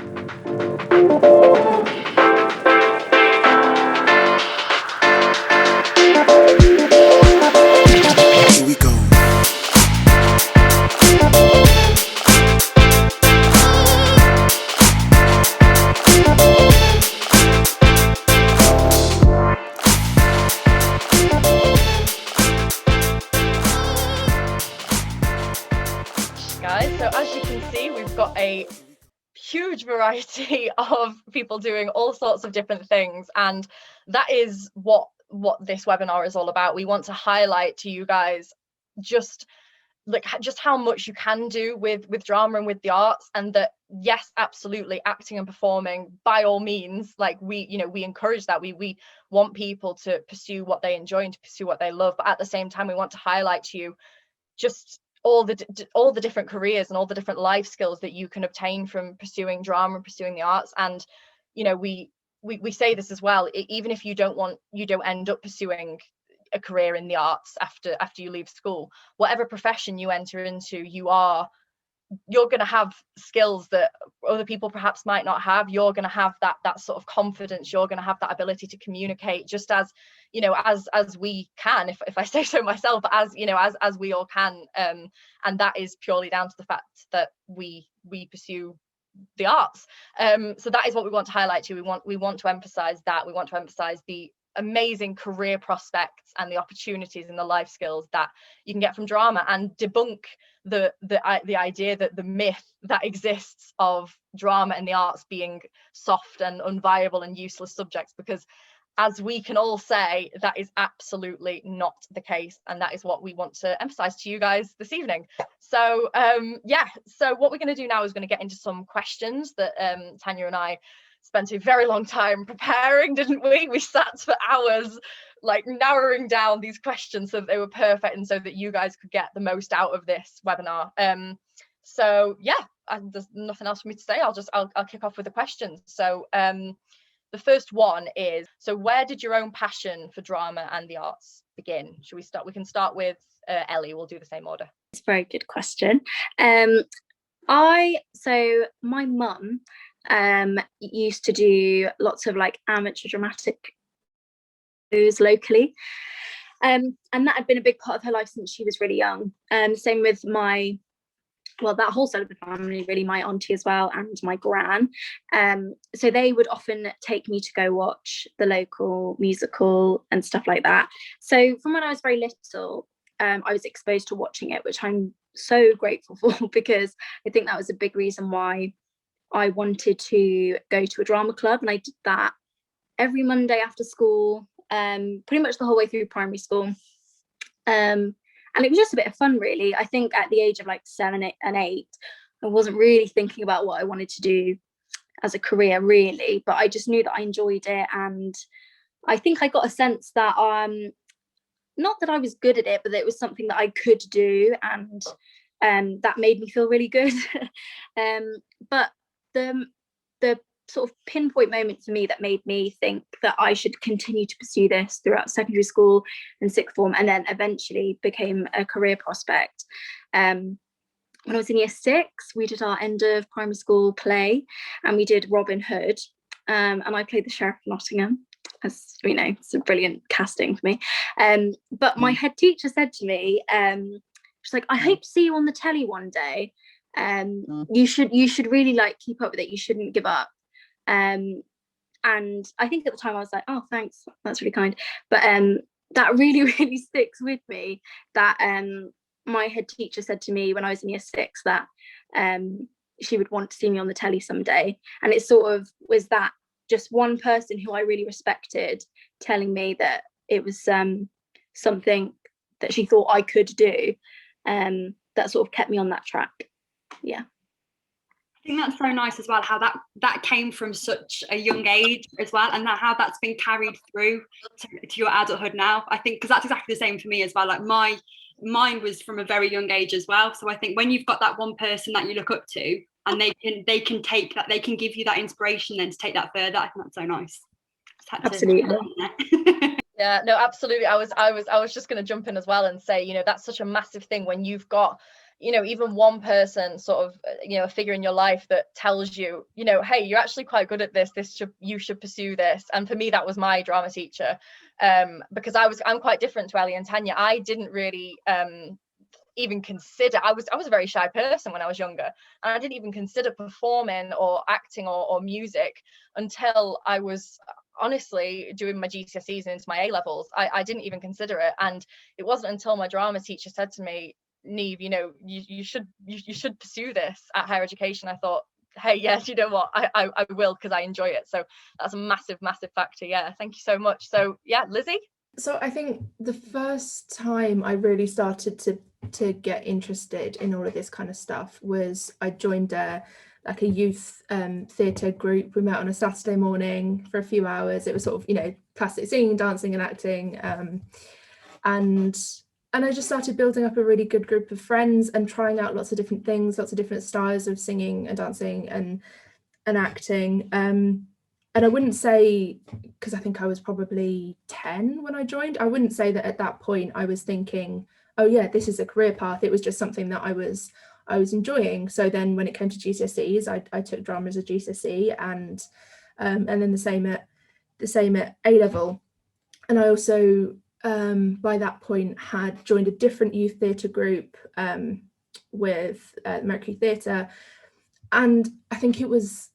Here we go. Guys, so as you can see, we've got a huge variety of people doing all sorts of different things, and that is what this webinar is all about. We want to highlight to you guys just how much you can do with drama and with the arts, and that yes, absolutely, acting and performing, by all means, like we encourage that. We want people to pursue what they enjoy and to pursue what they love, but at the same time we want to highlight to you just all the different careers and all the different life skills that you can obtain from pursuing drama and pursuing the arts. And we say this as well, even if you don't end up pursuing a career in the arts after you leave school, whatever profession you enter into, you're going to have skills that other people perhaps might not have. You're going to have that sort of confidence. You're going to have that ability to communicate, just as as we can, if I say so myself, as we all can, and that is purely down to the fact that we pursue the arts. So that is what we want to highlight to you. We want to emphasize that. We want to emphasize the amazing career prospects and the opportunities and the life skills that you can get from drama, and debunk the idea, that the myth that exists of drama and the arts being soft and unviable and useless subjects, because as we can all say, that is absolutely not the case, and that is what we want to emphasize to you guys this evening. So so what we're going to do now is going to get into some questions that Tanya and I spent a very long time preparing, didn't we? We sat for hours like narrowing down these questions so that they were perfect and so that you guys could get the most out of this webinar. So yeah, there's nothing else for me to say. I'll kick off with the questions. So the first one is, so where did your own passion for drama and the arts begin? Should we start? We can start with Ellie. We'll do the same order. It's a very good question. My mum used to do lots of like amateur dramatic shows locally, and that had been a big part of her life since she was really young. Same with that whole side of the family, really, my auntie as well and my gran. So they would often take me to go watch the local musical and stuff like that. So from when I was very little, I was exposed to watching it, which I'm so grateful for, because I think that was a big reason why I wanted to go to a drama club. And I did that every Monday after school, pretty much the whole way through primary school. And it was just a bit of fun, really. I think at the age of like 7 and 8, I wasn't really thinking about what I wanted to do as a career, really, but I just knew that I enjoyed it. And I think I got a sense that not that I was good at it, but that it was something that I could do, and that made me feel really good. But the sort of pinpoint moment for me that made me think that I should continue to pursue this throughout secondary school and sixth form, and then eventually became a career prospect. When I was in year 6, we did our end of primary school play, and we did Robin Hood, and I played the Sheriff of Nottingham. As we know, it's a brilliant casting for me. But my head teacher said to me, she's like, I hope to see you on the telly one day. You should really like keep up with it. You shouldn't give up. And I think at the time I was like, oh, thanks, that's really kind. But that really, really sticks with me, that my head teacher said to me when I was in year 6 that she would want to see me on the telly someday. And it sort of was that just one person who I really respected telling me that it was something that she thought I could do, that sort of kept me on that track. Yeah. I think that's so nice as well, how that came from such a young age as well, and how that's been carried through to your adulthood now. I think, because that's exactly the same for me as well. Like mine was from a very young age as well. So I think when you've got that one person that you look up to, and they can take that, they can give you that inspiration then to take that further. I think that's so nice. Absolutely. Yeah, no, absolutely. I was just going to jump in as well and say, that's such a massive thing when you've got you know, even one person sort of, you know, a figure in your life that tells you, you know, hey, you're actually quite good at this, you should pursue this. And for me, that was my drama teacher, because I'm quite different to Ellie and Tanya. I didn't really even consider, I was a very shy person when I was younger, and I didn't even consider performing or acting or music until I was honestly doing my GCSEs and into my A levels. I didn't even consider it, and it wasn't until my drama teacher said to me, Neve, you know, you should pursue this at higher education. I thought, hey, yes, you know what, I will, because I enjoy it. So that's a massive factor. Yeah, thank you so much. So yeah, Lizzie. So I think the first time I really started to get interested in all of this kind of stuff was I joined a youth theatre group. We met on a Saturday morning for a few hours. It was sort of, you know, classic singing, dancing and acting, and I just started building up a really good group of friends and trying out lots of different things, lots of different styles of singing and dancing and acting. And I wouldn't say, because I think I was probably 10 when I joined, I wouldn't say that at that point I was thinking, oh yeah, this is a career path. It was just something that I was enjoying. So then when it came to GCSEs, I took drama as a GCSE, and then the same at A level. And I also by that point had joined a different youth theatre group with Mercury Theatre, and I think it was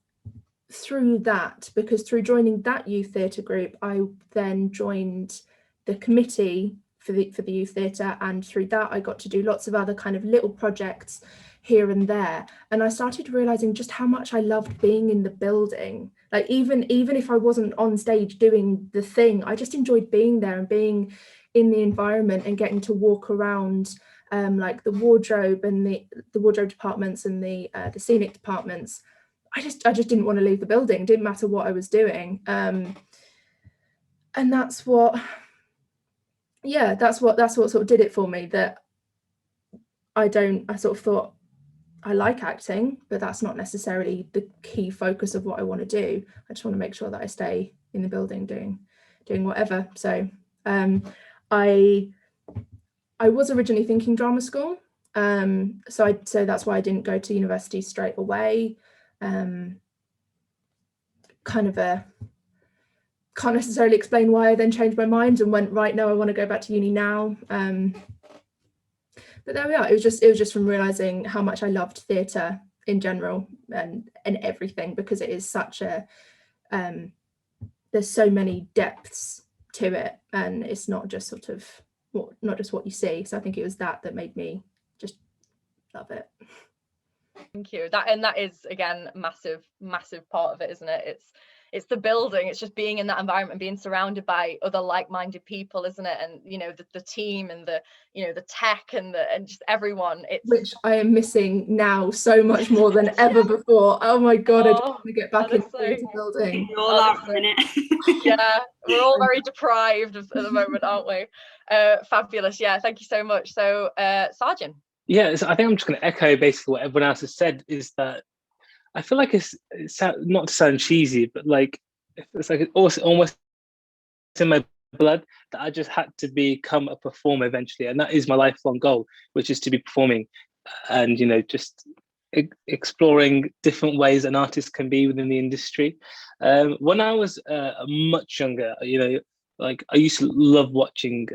through that, because through joining that youth theatre group, I then joined the committee for the youth theatre, and through that I got to do lots of other kind of little projects here and there, and I started realizing just how much I loved being in the building. Like even if I wasn't on stage doing the thing, I just enjoyed being there and being in the environment and getting to walk around like the wardrobe and the wardrobe departments and the scenic departments. I just didn't want to leave the building. It didn't matter what I was doing, and that's what sort of did it for me. That I sort of thought, I like acting, but that's not necessarily the key focus of what I want to do. I just want to make sure that I stay in the building doing whatever. So I was originally thinking drama school, so that's why I didn't go to university straight away. Can't necessarily explain why I then changed my mind and went, right, no, I want to go back to uni now. But there we are. It was just from realizing how much I loved theatre in general and everything, because it is such a there's so many depths to it, and it's not just what you see. So I think it was that made me just love it. Thank you. That is again massive part of it, isn't it? It's the building. It's just being in that environment, being surrounded by other like-minded people, isn't it? And you know, the team and the, you know, the tech and just everyone. Which I am missing now so much more than ever before. Oh my god, I just want to get back into the building. You're all out in a minute. Yeah, we're all very deprived at the moment, aren't we? Fabulous. Yeah, thank you so much. So Sargent. Yeah, so I think I'm just going to echo basically what everyone else has said, is that I feel like it's not to sound cheesy, but like it's like almost in my blood that I just had to become a performer eventually, and that is my lifelong goal, which is to be performing, and you know, just exploring different ways an artist can be within the industry. When I was much younger, you know, like I used to love watching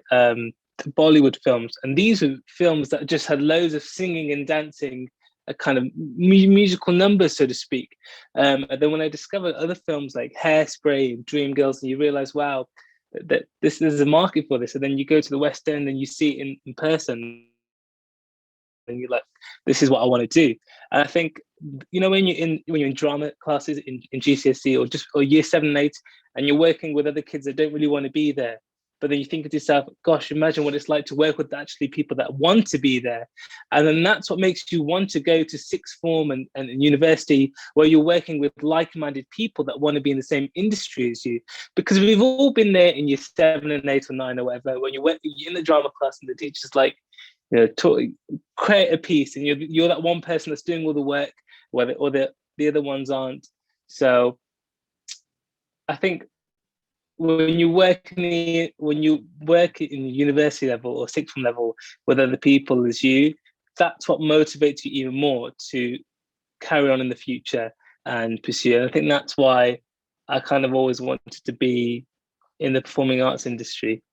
Bollywood films, and these were films that just had loads of singing and dancing, a kind of musical numbers, so to speak. And then when I discovered other films like Hairspray and Dreamgirls, and you realize, wow, that this is a market for this. And then you go to the West End and you see it in person, and you're like, this is what I want to do. And I think, you know, when you're in drama classes in GCSE or year 7 and 8, and you're working with other kids that don't really want to be there, but then you think to yourself, gosh, imagine what it's like to work with actually people that want to be there. And then that's what makes you want to go to sixth form and university, where you're working with like-minded people that want to be in the same industry as you. Because we've all been there in year 7 and 8 or 9 or whatever, when you're in the drama class and the teacher's like, you know, create a piece, and you're that one person that's doing all the work, or the other ones aren't. So I think when you work in the university level or sixth form level with other people as you, that's what motivates you even more to carry on in the future and pursue. And I think that's why I kind of always wanted to be in the performing arts industry.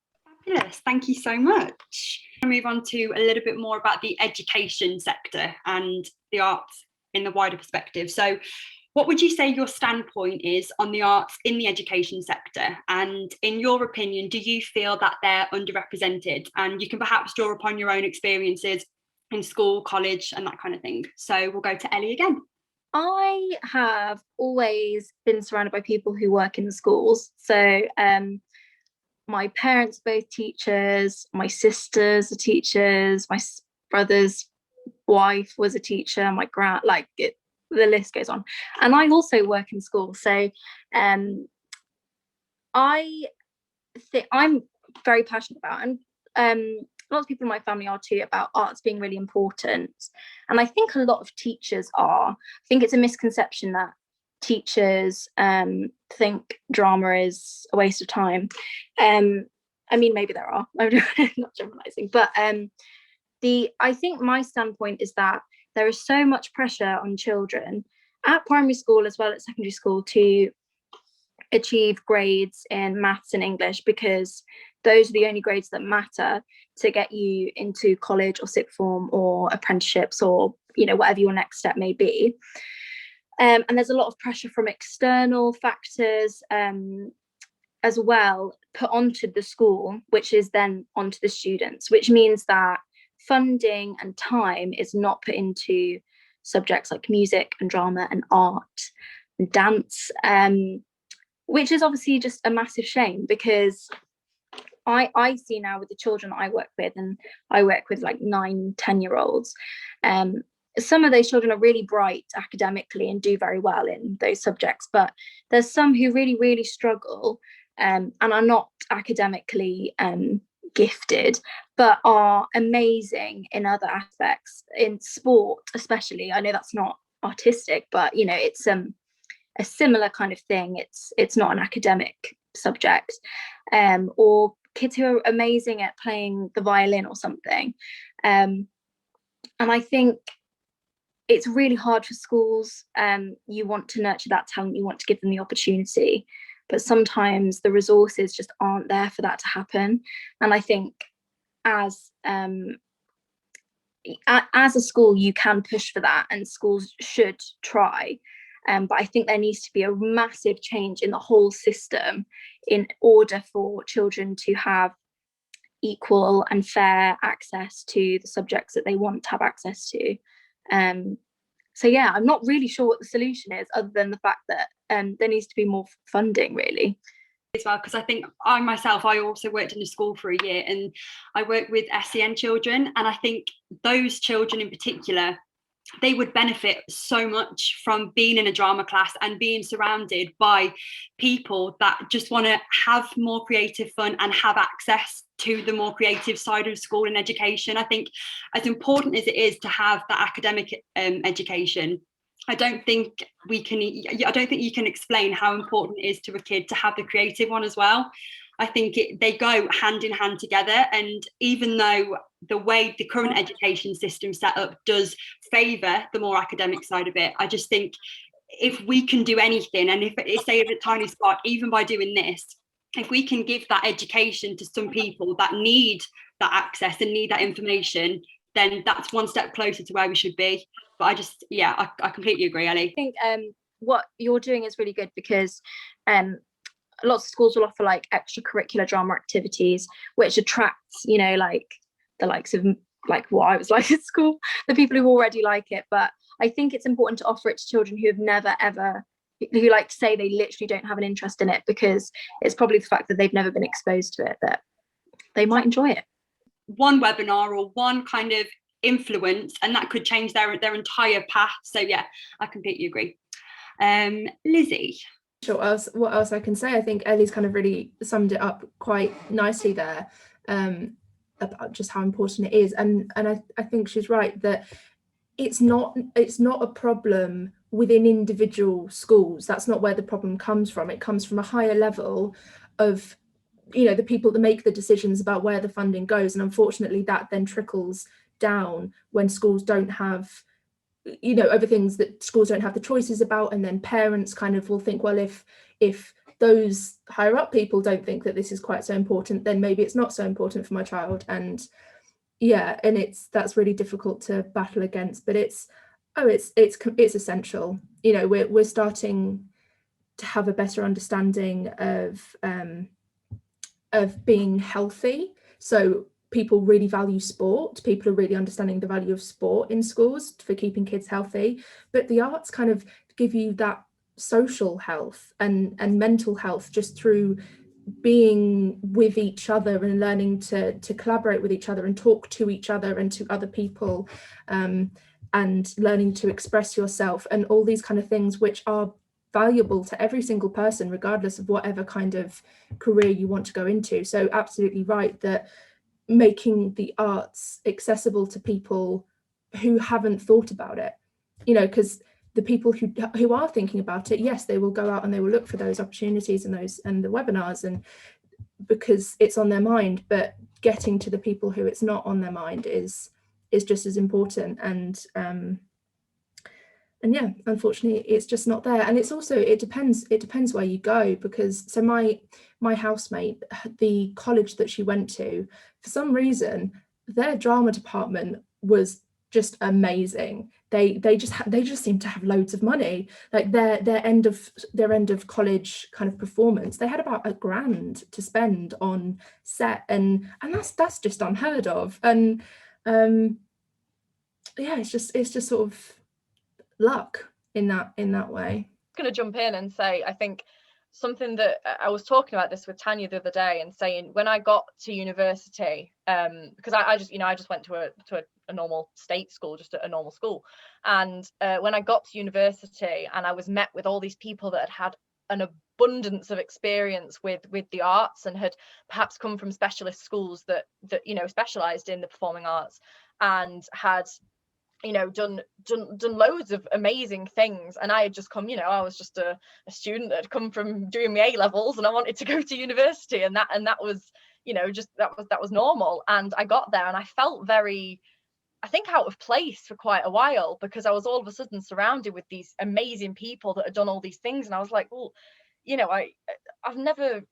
Fabulous, thank you so much. I'll move on to a little bit more about the education sector and the arts in the wider perspective. So what would you say your standpoint is on the arts in the education sector? And in your opinion, do you feel that they're underrepresented? And you can perhaps draw upon your own experiences in school, college, and that kind of thing. So we'll go to Ellie again. I have always been surrounded by people who work in the schools. So my parents are both teachers, my sisters are teachers, my brother's wife was a teacher, the list goes on. And I also work in school. So I think I'm very passionate about, and lots of people in my family are too, about arts being really important. And I think a lot of teachers are. I think it's a misconception that teachers think drama is a waste of time. I mean, maybe there are, I'm not generalizing, but I think my standpoint is that there is so much pressure on children at primary school as well as secondary school to achieve grades in maths and English, because those are the only grades that matter to get you into college or sixth form or apprenticeships or, whatever your next step may be. And there's a lot of pressure from external factors as well put onto the school, which is then onto the students, which means that funding and time is not put into subjects like music and drama and art and dance, which is obviously just a massive shame, because I see now with the children I work with, and I work with like 9-10-year-olds, some of those children are really bright academically and do very well in those subjects, but there's some who really, really struggle and are not academically gifted, but are amazing in other aspects, in sport especially. I know that's not artistic, but it's a similar kind of thing. It's not an academic subject, or kids who are amazing at playing the violin or something, and I think it's really hard for schools. You want to nurture that talent, you want to give them the opportunity, but sometimes the resources just aren't there for that to happen. And I think as a school, you can push for that, and schools should try. But I think there needs to be a massive change in the whole system in order for children to have equal and fair access to the subjects that they want to have access to. So yeah, I'm not really sure what the solution is, other than the fact that there needs to be more funding, really. As well, because I think I also worked in a school for a year, and I work with SEN children, and I think those children in particular, they would benefit so much from being in a drama class and being surrounded by people that just want to have more creative fun and have access to the more creative side of school and education. I think as important as it is to have that academic education, I don't think you can explain how important it is to a kid to have the creative one as well. I think they go hand in hand together. And even though the way the current education system set up does favour the more academic side of it, I just think if we can do anything, and if it's a tiny spark, even by doing this, if we can give that education to some people that need that access and need that information, then that's one step closer to where we should be. But I completely agree, Ellie. I think what you're doing is really good, because lots of schools will offer like extracurricular drama activities, which attracts, like the likes of like what I was like at school, the people who already like it. But I think it's important to offer it to children who have never ever, who like say they literally don't have an interest in it, because it's probably the fact that they've never been exposed to it that they might enjoy it. One webinar or one kind of influence, and that could change their entire path. So yeah, I completely agree. Lizzie. Sure. What else I can say? I think Ellie's kind of really summed it up quite nicely there, about just how important it is, and I think she's right that it's not a problem within individual schools. That's not where the problem comes from. It comes from a higher level of the people that make the decisions about where the funding goes, and unfortunately that then trickles down when schools don't have, over things that schools don't have the choices about, and then parents kind of will think, well, if those higher up people don't think that this is quite so important, then maybe it's not so important for my child. And that's really difficult to battle against, but it's essential. We're starting to have a better understanding of being healthy, so people really value sport. People are really understanding the value of sport in schools for keeping kids healthy, but the arts kind of give you that social health and mental health just through being with each other and learning to collaborate with each other and talk to each other and to other people, and learning to express yourself, and all these kind of things which are valuable to every single person regardless of whatever kind of career you want to go into. So absolutely right that making the arts accessible to people who haven't thought about it, because the people who are thinking about it, yes, they will go out and they will look for those opportunities and the webinars, and because it's on their mind, but getting to the people who it's not on their mind is just as important. And yeah, unfortunately it's just not there. And it's also, it depends where you go, because so my housemate, the college that she went to, for some reason their drama department was just amazing. They just seem to have loads of money. Like their end of college kind of performance, they had about $1,000 to spend on set, and that's just unheard of. And yeah, it's just sort of luck in that way. I'm going to jump in and say, I think something that I was talking about this with Tanya the other day, and saying when I got to university, because I just went to a normal state school, just a normal school, and when I got to university and I was met with all these people that had an abundance of experience with the arts and had perhaps come from specialist schools that specialized in the performing arts, and had done loads of amazing things, and I had just come, I was just a student that had come from doing my A levels, and I wanted to go to university, and that was that was normal. And I got there and I felt very, I think, out of place for quite a while, because I was all of a sudden surrounded with these amazing people that had done all these things, and I was like, well, I've never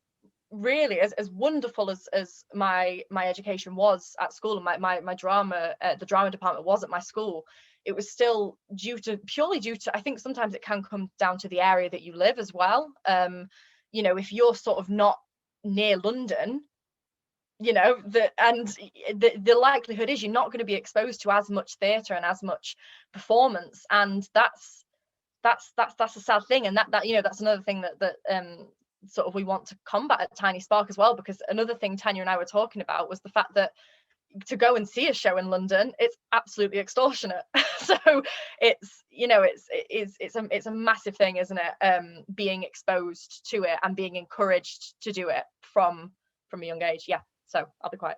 really, as wonderful as my education was at school, and my drama, the drama department was at my school, it was still purely due to, I think sometimes it can come down to the area that you live as well. If you're sort of not near London, the likelihood is you're not going to be exposed to as much theatre and as much performance, and that's a sad thing. And that's another thing that sort of we want to combat at Tiny Spark as well, because another thing Tanya and I were talking about was the fact that to go and see a show in London, it's absolutely extortionate. So it's a massive thing, isn't it? Being exposed to it and being encouraged to do it from a young age. Yeah, so I'll be quiet.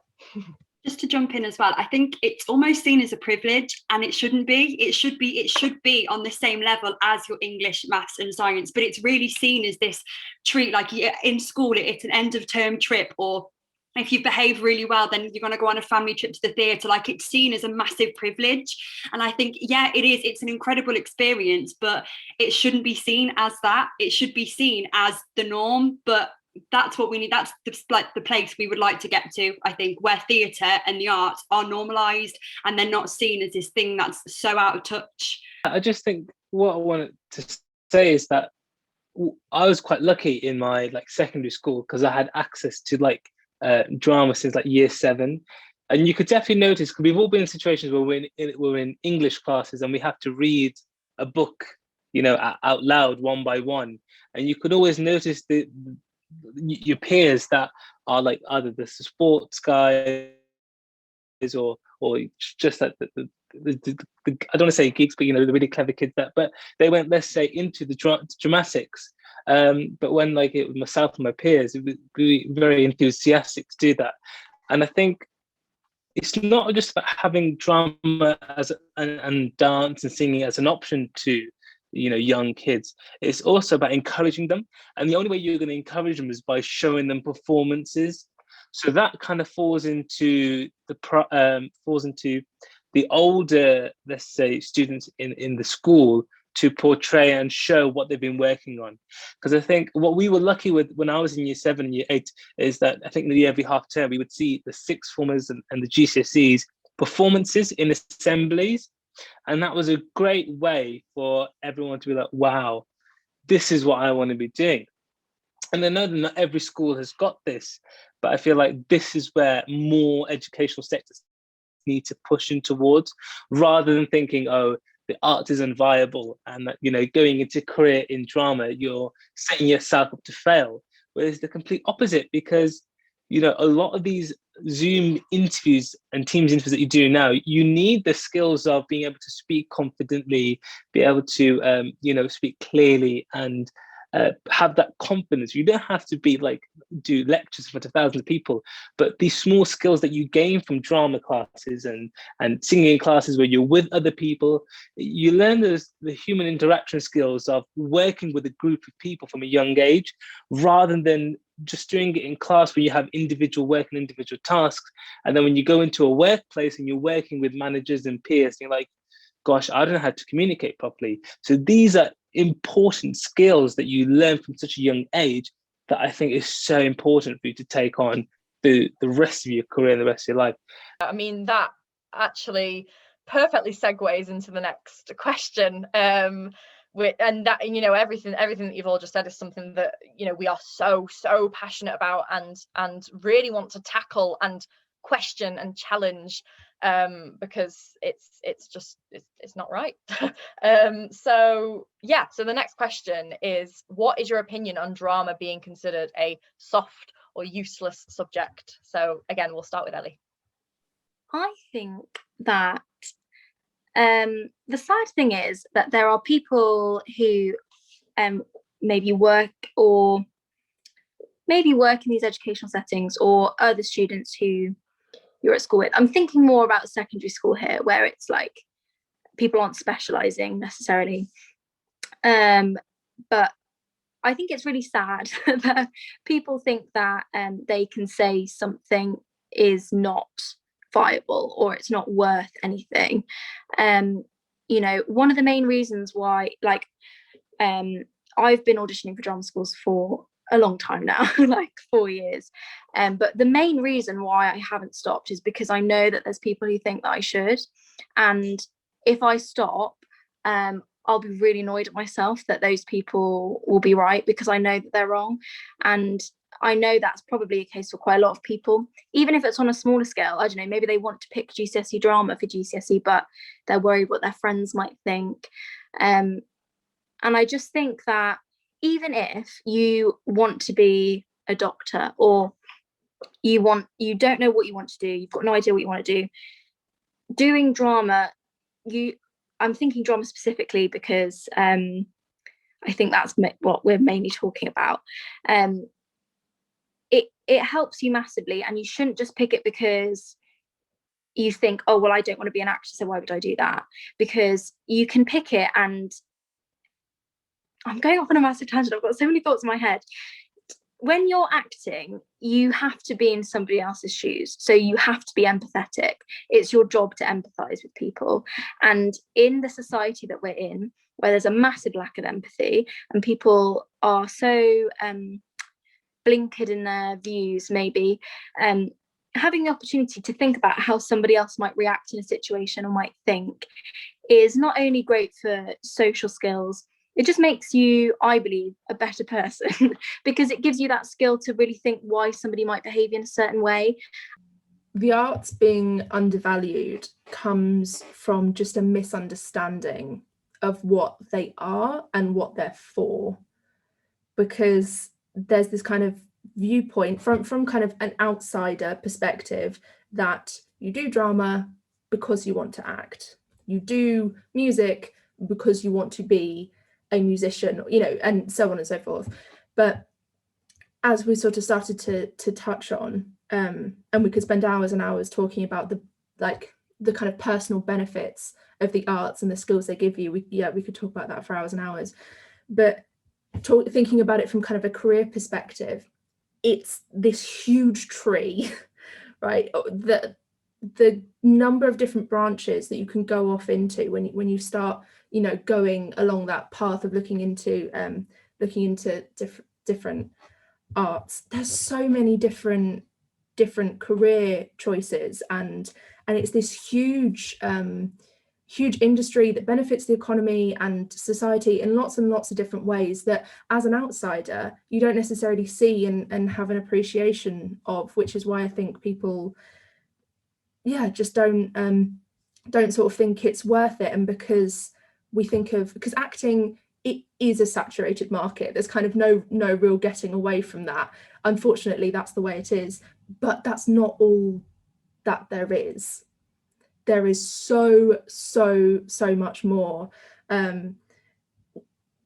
Just to jump in as well, I think it's almost seen as a privilege, and it shouldn't be. It should be on the same level as your English, maths and science, but it's really seen as this treat. Like in school, it's an end of term trip, or if you behave really well, then you're going to go on a family trip to the theatre. Like, it's seen as a massive privilege. And I think, yeah, it is. It's an incredible experience, but it shouldn't be seen as that. It should be seen as the norm. But that's what we need. That's the place we would like to get to, I think, where theatre and the arts are normalised and they're not seen as this thing that's so out of touch. I just think what I wanted to say is that I was quite lucky in my secondary school, because I had access to drama since year 7, and you could definitely notice, because we've all been in situations where we're in English classes and we have to read a book out loud one by one, and you could always notice your peers that are either the sports guys or just the I don't want to say geeks, but the really clever kids but they went, let's say, into the dramatics, but when it was myself and my peers, it was very enthusiastic to do that. And I think it's not just about having drama and dance and singing as an option to young kids. It's also about encouraging them, and the only way you're going to encourage them is by showing them performances. So that kind of falls into the older, let's say, students in the school to portray and show what they've been working on. Because I think what we were lucky with when I was in year 7 and year 8 is that I think every half term we would see the sixth formers and the GCSEs performances in assemblies. And that was a great way for everyone to be like, wow, this is what I want to be doing. And I know that not every school has got this, but I feel like this is where more educational sectors need to push in towards, rather than thinking, oh, the art isn't viable and that, you know, going into career in drama, you're setting yourself up to fail. Whereas the complete opposite, because, you know, a lot of these Zoom interviews and Teams interviews that you do now, you need the skills of being able to speak confidently, be able to, you know, speak clearly and have that confidence. You don't have to be like do lectures in front of thousands of people, but these small skills that you gain from drama classes and singing classes where you're with other people, you learn the human interaction skills of working with a group of people from a young age, rather than just doing it in class where you have individual work and individual tasks. And then when you go into a workplace and you're working with managers and peers, you're like, gosh, I don't know how to communicate properly. So these are important skills that you learn from such a young age that I think is so important for you to take on the rest of your career and the rest of your life. I mean, that actually perfectly segues into the next question. And that, you know, everything that you've all just said is something that, you know, we are so passionate about and really want to tackle and question and challenge, because it's not right. So the next question is, what is your opinion on drama being considered a soft or useless subject? So again, we'll start with Ellie. I think that the sad thing is that there are people who maybe work in these educational settings, or other students who you're at school with. I'm thinking more about secondary school here, where it's like people aren't specializing necessarily. But I think it's really sad that people think that they can say something is not viable or it's not worth anything. You know, one of the main reasons why, like, I've been auditioning for drama schools for a long time now, like 4 years, but the main reason why I haven't stopped is because I know that there's people who think that I should, and if I stop, I'll be really annoyed at myself that those people will be right, because I know that they're wrong. And I know that's probably a case for quite a lot of people, even if it's on a smaller scale. I don't know, maybe they want to pick GCSE drama for GCSE, but they're worried what their friends might think. And I just think that even if you want to be a doctor, or you don't know what you want to do, you've got no idea what you want to do, doing drama, I'm thinking drama specifically because I think that's what we're mainly talking about. It helps you massively, and you shouldn't just pick it because you think, oh, well, I don't want to be an actor, so why would I do that? Because you can pick it, and I'm going off on a massive tangent. I've got so many thoughts in my head. When you're acting, you have to be in somebody else's shoes. So you have to be empathetic. It's your job to empathize with people. And in the society that we're in, where there's a massive lack of empathy and people are so blinkered in their views, maybe, having the opportunity to think about how somebody else might react in a situation or might think is not only great for social skills, it just makes you, I believe, a better person because it gives you that skill to really think why somebody might behave in a certain way. The arts being undervalued comes from just a misunderstanding of what they are and what they're for, because there's this kind of viewpoint from kind of an outsider perspective that you do drama because you want to act, you do music because you want to be a musician, you know, and so on and so forth. But as we sort of started to touch on, and we could spend hours and hours talking about the kind of personal benefits of the arts and the skills they give you, we could talk about that for hours and hours. But thinking about it from kind of a career perspective, it's this huge tree, right, that the number of different branches that you can go off into when you start, you know, going along that path of looking into different arts. There's so many different career choices, and it's this huge huge industry that benefits the economy and society in lots and lots of different ways that as an outsider you don't necessarily see and have an appreciation of, which is why I think people just don't sort of think it's worth it. And because acting, it is a saturated market, there's kind of no real getting away from that. Unfortunately, that's the way it is, but that's not all that there is. There is so much more,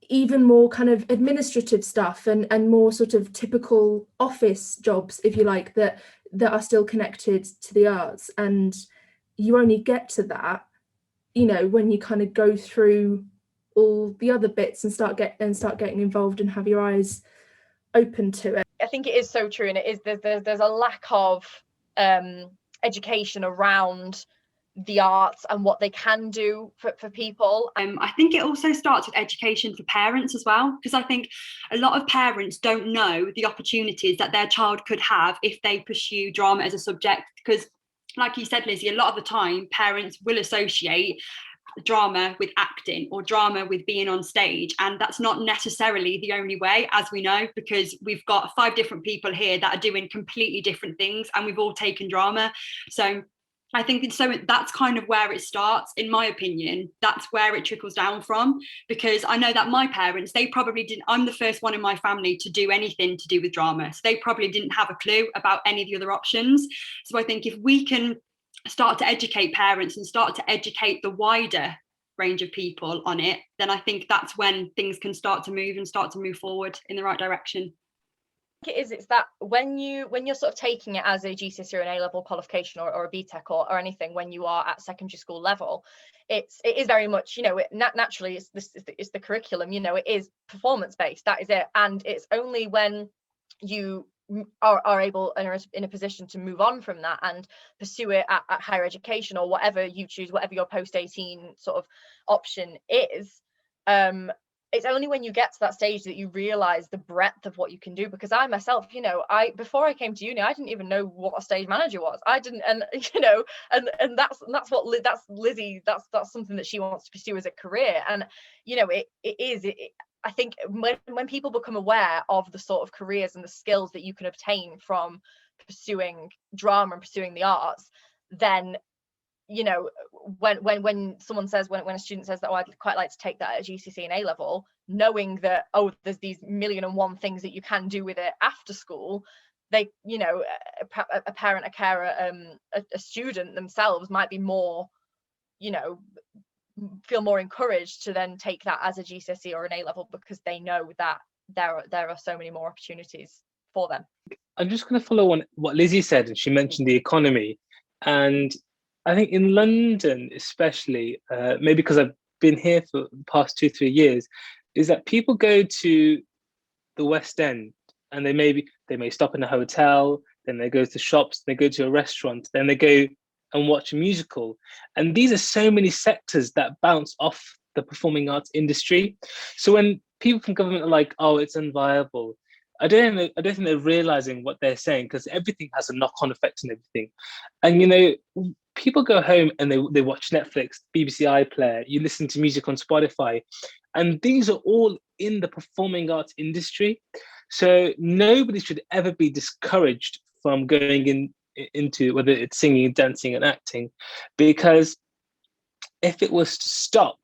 even more kind of administrative stuff and more sort of typical office jobs, if you like, that are still connected to the arts. And you only get to that, you know, when you kind of go through all the other bits and start getting involved and have your eyes open to it. I think it is so true, and it is there's a lack of education around the arts and what they can do for people. I think it also starts with education for parents as well, because I think a lot of parents don't know the opportunities that their child could have if they pursue drama as a subject. Because like you said, Lizzie, a lot of the time parents will associate drama with acting or drama with being on stage, and that's not necessarily the only way, as we know, because we've got 5 different people here that are doing completely different things and we've all taken drama. So I think that's kind of where it starts, in my opinion. That's where it trickles down from, because I know that my parents, they probably didn't, I'm the first one in my family to do anything to do with drama, so they probably didn't have a clue about any of the other options. So I think if we can start to educate parents and start to educate the wider range of people on it, then I think that's when things can start to move forward in the right direction. It's that when you're sort of taking it as a GCSE or an A-level qualification or a BTEC or anything, when you are at secondary school level, it is very much, you know, naturally it's the curriculum, you know, it is performance based, that is it. And it's only when you are able and are in a position to move on from that and pursue it at higher education or whatever you choose, whatever your post-18 sort of option is, it's only when you get to that stage that you realize the breadth of what you can do. Because I myself, you know, before I came to uni, I didn't even know what a stage manager was. I didn't, and you know, and that's Lizzie, that's something that she wants to pursue as a career. And you know, I think when people become aware of the sort of careers and the skills that you can obtain from pursuing drama and pursuing the arts, then, you know, when someone says, when a student says that, oh, I'd quite like to take that at GCSE and A-level, knowing that, oh, there's these 1,000,001 things that you can do with it after school, they, you know, a parent, a carer, a student themselves might be more, you know, feel more encouraged to then take that as a GCSE or an A-level, because they know that there are so many more opportunities for them. I'm just going to follow on what Lizzie said, and she mentioned the economy. And I think in London, especially, maybe because I've been here for the past 2-3 years, is that people go to the West End and they may stop in a hotel, then they go to shops, they go to a restaurant, then they go and watch a musical. And these are so many sectors that bounce off the performing arts industry. So when people from government are like, oh, it's unviable, I don't think they're realizing what they're saying, because everything has a knock-on effect on everything. And you know, people go home and they watch Netflix, BBC iPlayer, you listen to music on Spotify, and these are all in the performing arts industry. So nobody should ever be discouraged from going into whether it's singing, dancing and acting, because if it was to stop,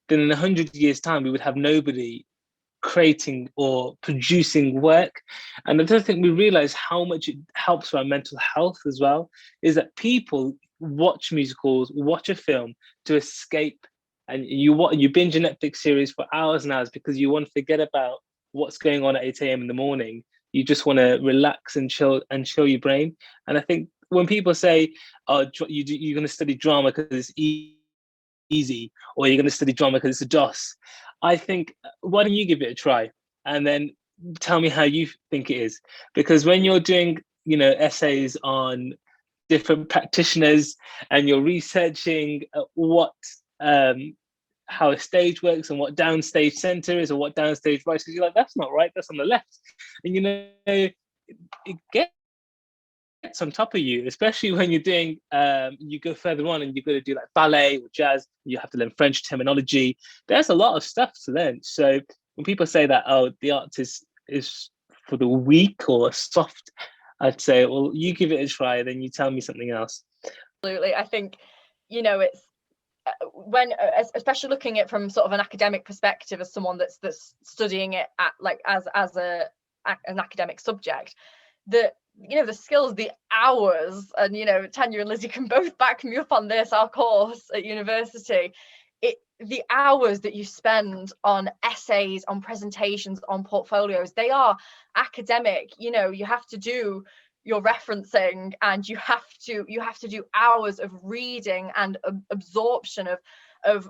then in 100 years time we would have nobody creating or producing work. And I don't think we realize how much it helps our mental health as well, is that people watch musicals, watch a film to escape, and you binge a Netflix series for hours and hours because you want to forget about what's going on at 8 a.m. in the morning. You just want to relax and chill your brain. And I think when people say, oh, you're going to study drama because it's easy, or you're going to study drama because it's a DOS, I think, why don't you give it a try and then tell me how you think it is? Because when you're doing, you know, essays on different practitioners, and you're researching how a stage works and what downstage center is or what downstage right is. You're like, that's not right, that's on the left. And it gets on top of you, especially when you're doing you go further on and you've got to do like ballet or jazz, you have to learn French terminology. There's a lot of stuff to learn. So when people say that, oh, the arts is for the weak or soft, I'd say, well, you give it a try, then you tell me something else. Absolutely. I think, it's when, especially looking at it from sort of an academic perspective, as someone that's studying it at like as an academic subject, the skills, the hours, and Tanya and Lizzie can both back me up on this, our course at university, the hours that you spend on essays, on presentations, on portfolios, they are academic. You have to do your referencing, and you have to do hours of reading and absorption of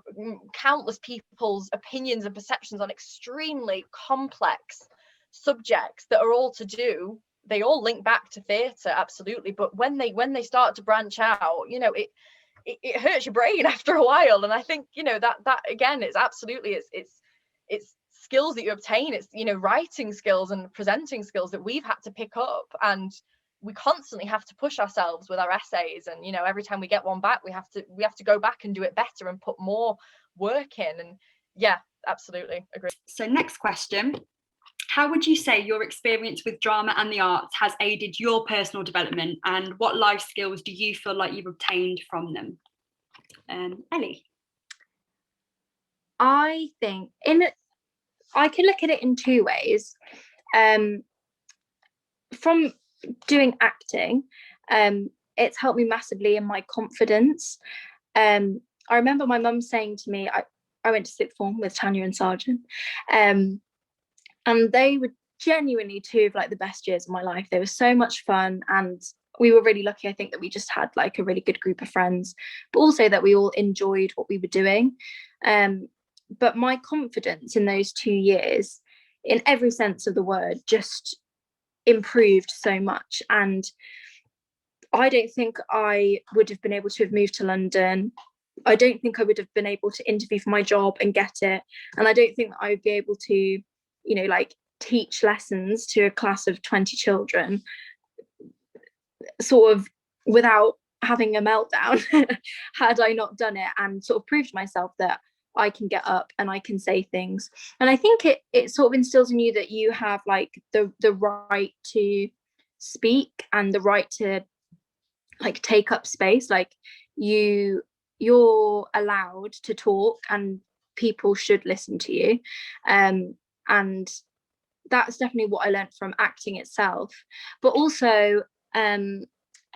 countless people's opinions and perceptions on extremely complex subjects that are all to do. They all link back to theatre, absolutely, but when they start to branch out, it hurts your brain after a while. And I think that again, it's absolutely it's skills that you obtain. It's writing skills and presenting skills that we've had to pick up, and we constantly have to push ourselves with our essays. And every time we get one back, we have to go back and do it better and put more work in. And yeah, absolutely agree. So next question. How would you say your experience with drama and the arts has aided your personal development, and what life skills do you feel like you've obtained from them? Ellie? I think I can look at it in two ways. From doing acting, it's helped me massively in my confidence. I remember my mum saying to me, I went to sixth form with Tanya and Sargent, and they were genuinely two of like the best years of my life. They were so much fun, and we were really lucky, I think, that we just had like a really good group of friends, but also that we all enjoyed what we were doing. But my confidence in those 2 years, in every sense of the word, just improved so much. And I don't think I would have been able to have moved to London. I don't think I would have been able to interview for my job and get it. And I don't think that I would be able to like teach lessons to a class of 20 children sort of without having a meltdown had I not done it, and sort of proved to myself that I can get up and I can say things. And I think it sort of instills in you that you have like the right to speak and the right to like take up space. Like you're allowed to talk, and people should listen to you. And that's definitely what I learned from acting itself. But also, I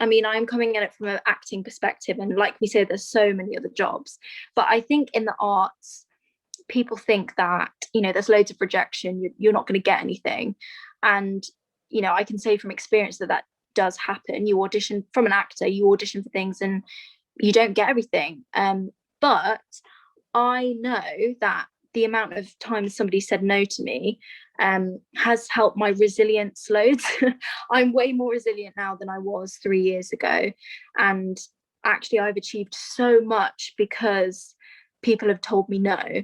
mean, I'm coming at it from an acting perspective, and like we said, there's so many other jobs. But I think in the arts, people think that, there's loads of rejection, you're not going to get anything. And, I can say from experience that does happen. You audition, from an actor, you audition for things and you don't get everything. But I know that the amount of times somebody said no to me has helped my resilience loads. I'm way more resilient now than I was 3 years ago. And actually I've achieved so much because people have told me no.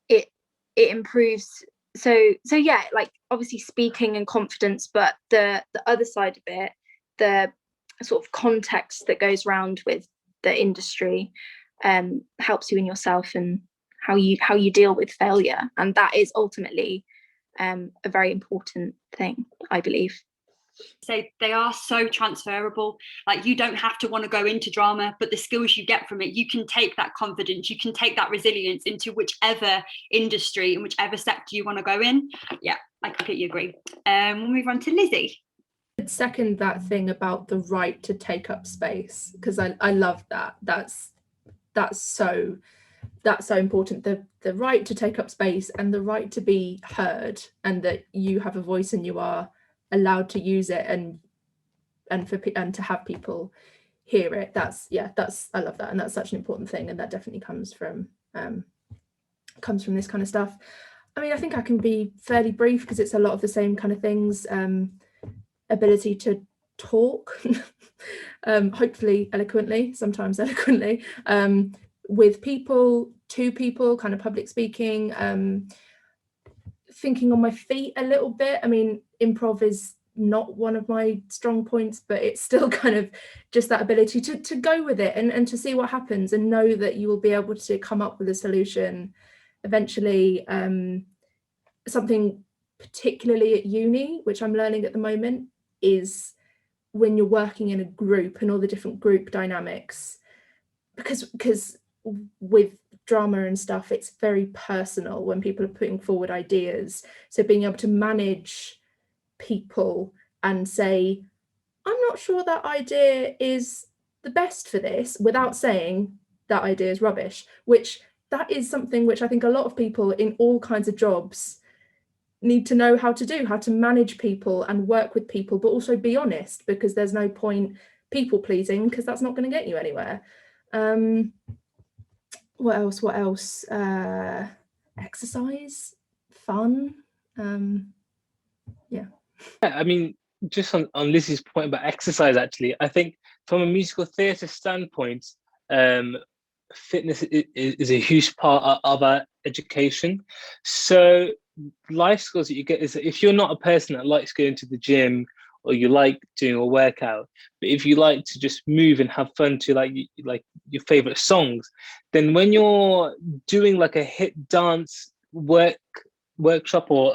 It improves. So yeah, like obviously speaking and confidence, but the other side of it, the sort of context that goes around with the industry helps you in yourself and how you deal with failure. And that is ultimately a very important thing, I believe. So they are so transferable. Like you don't have to want to go into drama, but the skills you get from it, you can take that confidence, you can take that resilience into whichever industry and whichever sector you want to go in. Yeah, I completely agree. We'll move on to Lizzie. I'd second that thing about the right to take up space, because I love that. That's so important. The right to take up space and the right to be heard, and that you have a voice and you are allowed to use it and to have people hear it. I love that, and that's such an important thing, and that definitely comes from this kind of stuff. I mean, I think I can be fairly brief because it's a lot of the same kind of things. Ability to talk, hopefully eloquently, sometimes eloquently, with people, to people, kind of public speaking, thinking on my feet a little bit. I mean, improv is not one of my strong points, but it's still kind of just that ability to go with it and to see what happens and know that you will be able to come up with a solution eventually. Something particularly at uni, which I'm learning at the moment, is when you're working in a group and all the different group dynamics, because with drama and stuff, it's very personal when people are putting forward ideas. So being able to manage people and say, I'm not sure that idea is the best for this, without saying that idea is rubbish, which that is something which I think a lot of people in all kinds of jobs need to know how to do, how to manage people and work with people, but also be honest, because there's no point people pleasing, because that's not going to get you anywhere. What else? Exercise, fun. Yeah, I mean, just on Lizzie's point about exercise, actually, I think from a musical theatre standpoint, fitness is a huge part of our education. So life skills that you get is that if you're not a person that likes going to the gym or you like doing a workout, but if you like to just move and have fun to like your favorite songs, then when you're doing like a hit dance workshop or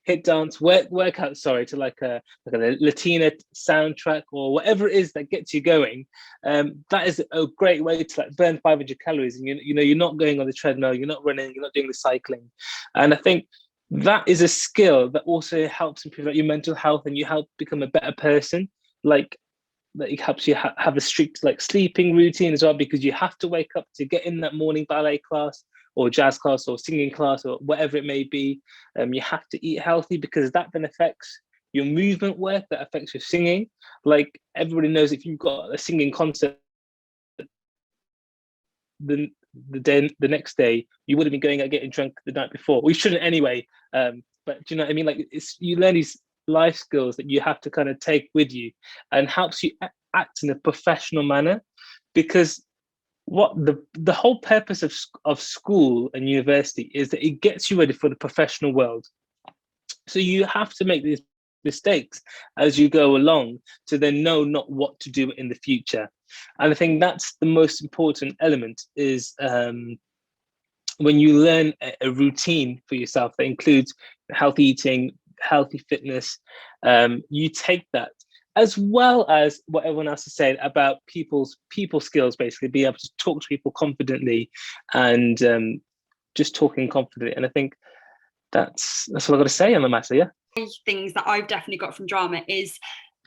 hit dance workout, sorry, to like a Latina soundtrack or whatever it is that gets you going, that is a great way to like burn 500 calories. And you know, you're not going on the treadmill, you're not running, you're not doing the cycling. And I think that is a skill that also helps improve like, your mental health, and you help become a better person. Like that it helps you have a strict like sleeping routine as well, because you have to wake up to get in that morning ballet class or jazz class or singing class or whatever it may be. You have to eat healthy, because that then affects your movement work, that affects your singing. Like everybody knows, if you've got a singing concert, the next day you would have been going out getting drunk the night before. We shouldn't anyway. But do you know what I mean? Like you learn these life skills that you have to kind of take with you, and helps you act in a professional manner, because what the whole purpose of school and university is that it gets you ready for the professional world. So you have to make these mistakes as you go along to then know not what to do in the future. And I think that's the most important element, is when you learn a routine for yourself that includes healthy eating, healthy fitness, you take that, as well as what everyone else is saying about people skills, basically be able to talk to people confidently and just talking confidently. And I think that's what I've got to say on the matter. Yeah. Things that I've definitely got from drama is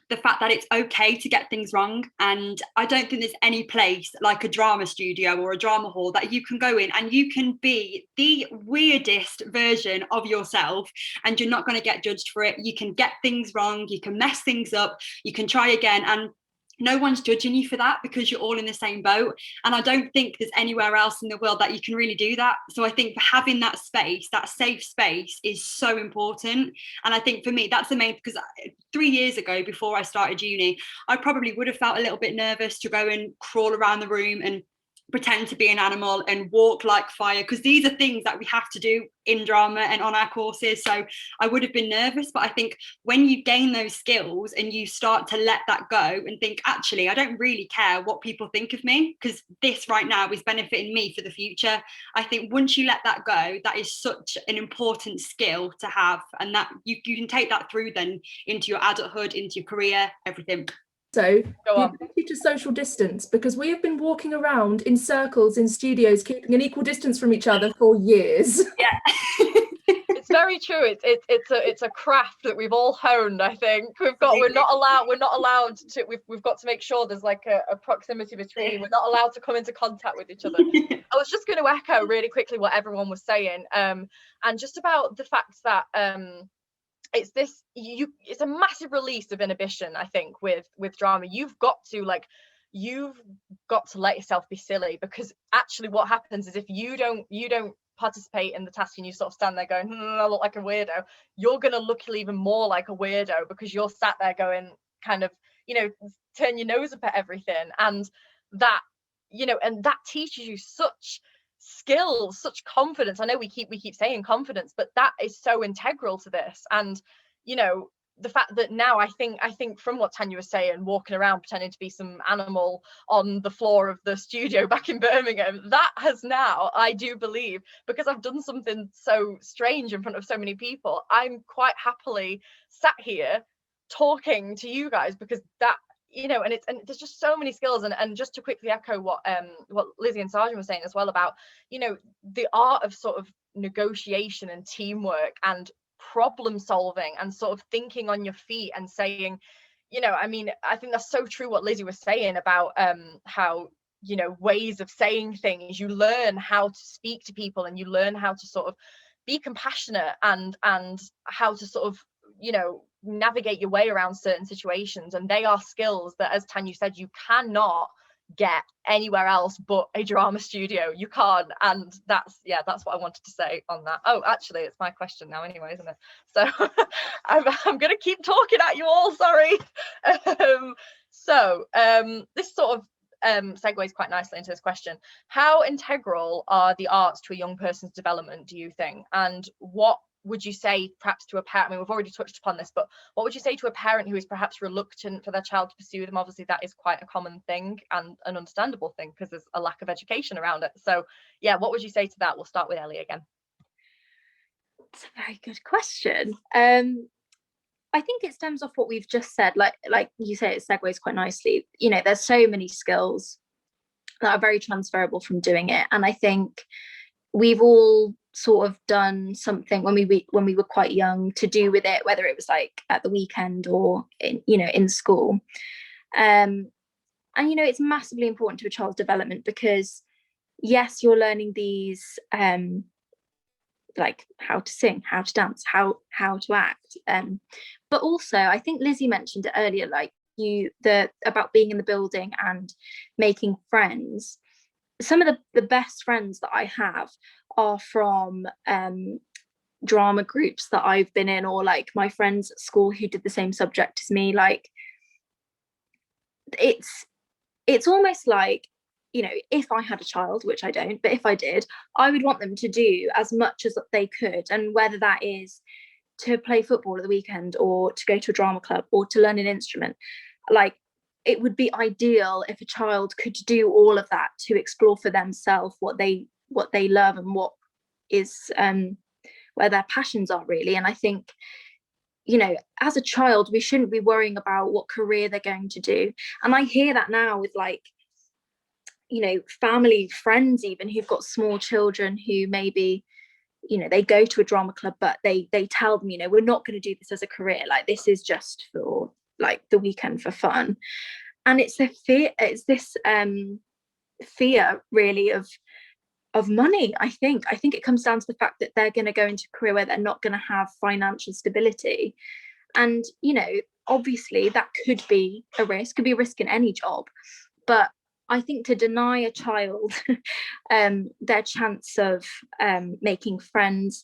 the fact that it's okay to get things wrong. And I don't think there's any place like a drama studio or a drama hall that you can go in and you can be the weirdest version of yourself and you're not going to get judged for it. You can get things wrong, you can mess things up, you can try again, and no one's judging you for that, because you're all in the same boat. And I don't think there's anywhere else in the world that you can really do that. So I think having that space, that safe space, is so important. And I think for me, that's the main, because 3 years ago, before I started uni, I probably would have felt a little bit nervous to go and crawl around the room and pretend to be an animal and walk like fire, because these are things that we have to do in drama and on our courses. So I would have been nervous, but I think when you gain those skills and you start to let that go and think, actually, I don't really care what people think of me, because this right now is benefiting me for the future. I think once you let that go, that is such an important skill to have, and that you can take that through then into your adulthood, into your career, everything. So the ability to social distance, because we have been walking around in circles in studios, keeping an equal distance from each other for years. Yeah. It's very true. It's a craft that we've all honed. I think we're not allowed to. We've got to make sure there's like a proximity between. We're not allowed to come into contact with each other. I was just going to echo really quickly what everyone was saying, and just about the fact that it's a massive release of inhibition. I think with drama, you've got to let yourself be silly, because actually what happens is if you don't participate in the task and you sort of stand there going, I look like a weirdo, you're going to look even more like a weirdo, because you're sat there going, kind of, you know, turn your nose up at everything. And that, you know, and that teaches you such skills, such confidence. I know we keep saying confidence, but that is so integral to this. And, you know, the fact that now I think from what Tanya was saying, walking around pretending to be some animal on the floor of the studio back in Birmingham, that has now, I do believe, because I've done something so strange in front of so many people, I'm quite happily sat here talking to you guys, because that, you know, and there's just so many skills. And just to quickly echo what Lizzie and Sargent were saying as well about, you know, the art of sort of negotiation and teamwork and problem solving and sort of thinking on your feet and saying, you know, I mean, I think that's so true what Lizzie was saying about how, you know, ways of saying things, you learn how to speak to people, and you learn how to sort of be compassionate and how to sort of, you know, navigate your way around certain situations. And they are skills that, as Tanya said, you cannot get anywhere else but a drama studio. You can't. And that's what I wanted to say on that. Oh, actually, it's my question now anyway, isn't it? So I'm gonna keep talking at you all, sorry. This sort of segues quite nicely into this question. How integral are the arts to a young person's development, do you think? And what would you say perhaps to a parent? I mean, we've already touched upon this, but what would you say to a parent who is perhaps reluctant for their child to pursue them? Obviously, that is quite a common thing and an understandable thing because there's a lack of education around it. So yeah, what would you say to that? We'll start with Ellie again. It's a very good question. I think it stems off what we've just said. Like you say, it segues quite nicely. You know, there's so many skills that are very transferable from doing it. And I think we've all sort of done something when we were quite young to do with it, whether it was like at the weekend or in school. And you know, it's massively important to a child's development because yes, you're learning these like how to sing, how to dance, how to act, but also I think Lizzie mentioned it earlier, like about being in the building and making friends. Some of the best friends that I have are from drama groups that I've been in, or like my friends at school who did the same subject as me. Like it's almost like, you know, if I had a child, which I don't, but if I did, I would want them to do as much as they could. And whether that is to play football at the weekend or to go to a drama club or to learn an instrument, like it would be ideal if a child could do all of that to explore for themselves what they love and what is where their passions are really. And I think, you know, as a child, we shouldn't be worrying about what career they're going to do. And I hear that now with, like, you know, family, friends even who've got small children who maybe, you know, they go to a drama club, but they tell them, you know, we're not going to do this as a career. Like, this is just for like the weekend for fun. And it's this fear really of money. I think it comes down to the fact that they're going to go into a career where they're not going to have financial stability. And, you know, obviously that could be a risk in any job. But I think to deny a child their chance of making friends,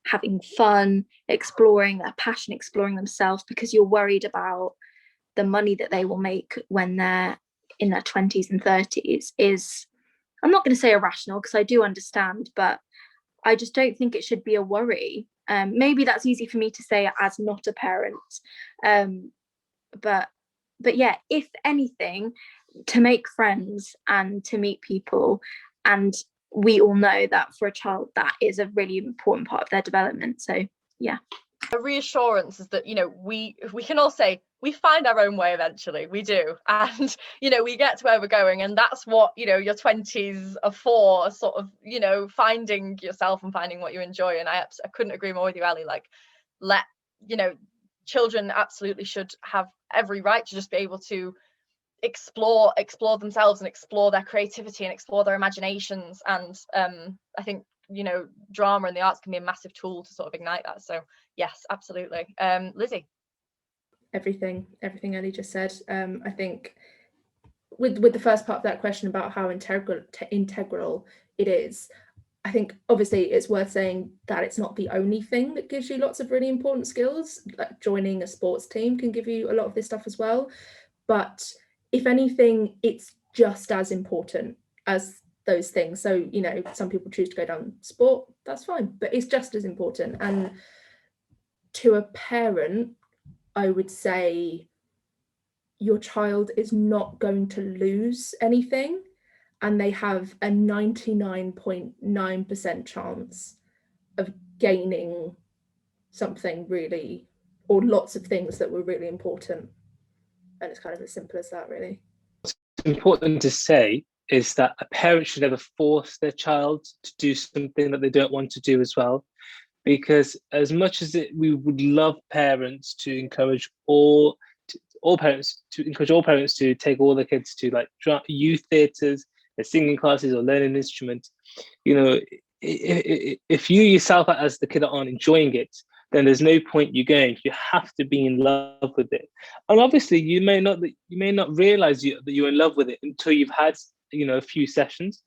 having fun, exploring their passion, exploring themselves, because you're worried about the money that they will make when they're in their 20s and 30s is, I'm not going to say irrational because I do understand, but I just don't think it should be a worry. Maybe that's easy for me to say as not a parent. But yeah, if anything, to make friends and to meet people, and we all know that for a child that is a really important part of their development. So yeah, a reassurance is that, you know, we can all say we find our own way eventually. We do, and you know, we get to where we're going, and that's what, you know, your 20s are for, sort of, you know, finding yourself and finding what you enjoy. And I couldn't agree more with you, Ali. Like, you know, children absolutely should have every right to just be able to explore themselves and explore their creativity and explore their imaginations. And I think, you know, drama and the arts can be a massive tool to sort of ignite that. So yes, absolutely. Lizzie? Everything Ellie just said. I think with the first part of that question about how integral it is, I think obviously it's worth saying that it's not the only thing that gives you lots of really important skills. Like joining a sports team can give you a lot of this stuff as well. but if anything, it's just as important as those things. So, you know, some people choose to go down sport, that's fine, but it's just as important. And to a parent, I would say your child is not going to lose anything, and they have a 99.9% chance of gaining something really, or lots of things that were really important. And it's kind of as simple as that, really. What's important to say is that a parent should never force their child to do something that they don't want to do as well. Because as much as we would love parents to encourage all parents to take all their kids to like youth theatres, singing classes, or learn an instrument, you know, if you yourself as the kid aren't enjoying it, then there's no point you going. You have to be in love with it. And obviously you may not realize that you're in love with it until you've had, you know, a few sessions.